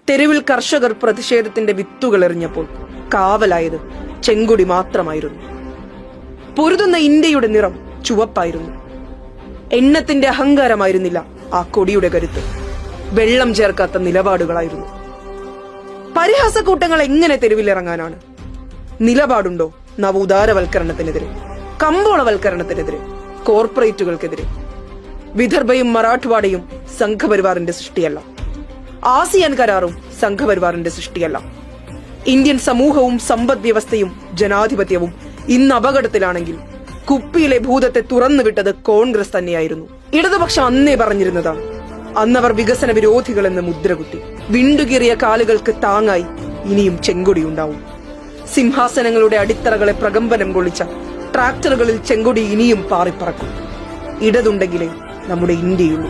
തെരുവിൽ കർഷകർ പ്രതിഷേധത്തിന്റെ വിത്തുകൾ എറിഞ്ഞപ്പോൾ കാവലായത് ചെങ്കൊടി മാത്രമായിരുന്നു. പൊരുതുന്ന ഇന്ത്യയുടെ നിറം ചുവപ്പായിരുന്നു. എണ്ണത്തിന്റെ അഹങ്കാരമായിരുന്നില്ല ആ കൊടിയുടെ കരുത്ത്, വെള്ളം ചേർക്കാത്ത നിലപാടുകളായിരുന്നു. പരിഹാസക്കൂട്ടങ്ങൾ എങ്ങനെ തെരുവിലിറങ്ങാനാണ്? നിലപാടുണ്ടോ നവ ഉദാരവൽക്കരണത്തിനെതിരെ, കമ്പോളവൽക്കരണത്തിനെതിരെ, കോർപ്പറേറ്റുകൾക്കെതിരെ? വിദർഭയും മറാഠ്വാഡയും സംഘപരിവാറിന്റെ സൃഷ്ടിയല്ല. ആസിയാൻ കരാറും സംഘപരിവാറിന്റെ സൃഷ്ടിയല്ല. ഇന്ത്യൻ സമൂഹവും സമ്പദ് വ്യവസ്ഥയും ജനാധിപത്യവും ഇന്ന് അപകടത്തിലാണെങ്കിൽ കുപ്പിയിലെ ഭൂതത്തെ തുറന്നുവിട്ടത് കോൺഗ്രസ് തന്നെയായിരുന്നു. ഇടതുപക്ഷം അന്നേ പറഞ്ഞിരുന്നതാണ്. അന്നവർ വികസന വിരോധികളെന്ന് മുദ്രകുത്തി. വിണ്ടുകീറിയ കാലുകൾക്ക് താങ്ങായി ഇനിയും ചെങ്കൊടിയുണ്ടാവും. സിംഹാസനങ്ങളുടെ അടിത്തറകളെ പ്രകമ്പനം കൊള്ളിച്ച ട്രാക്ടറുകളിൽ ചെങ്കൊടി ഇനിയും പാറിപ്പറക്കും. ഇടതുണ്ടെങ്കിലേ നമ്മുടെ ഇന്ത്യയുള്ളൂ.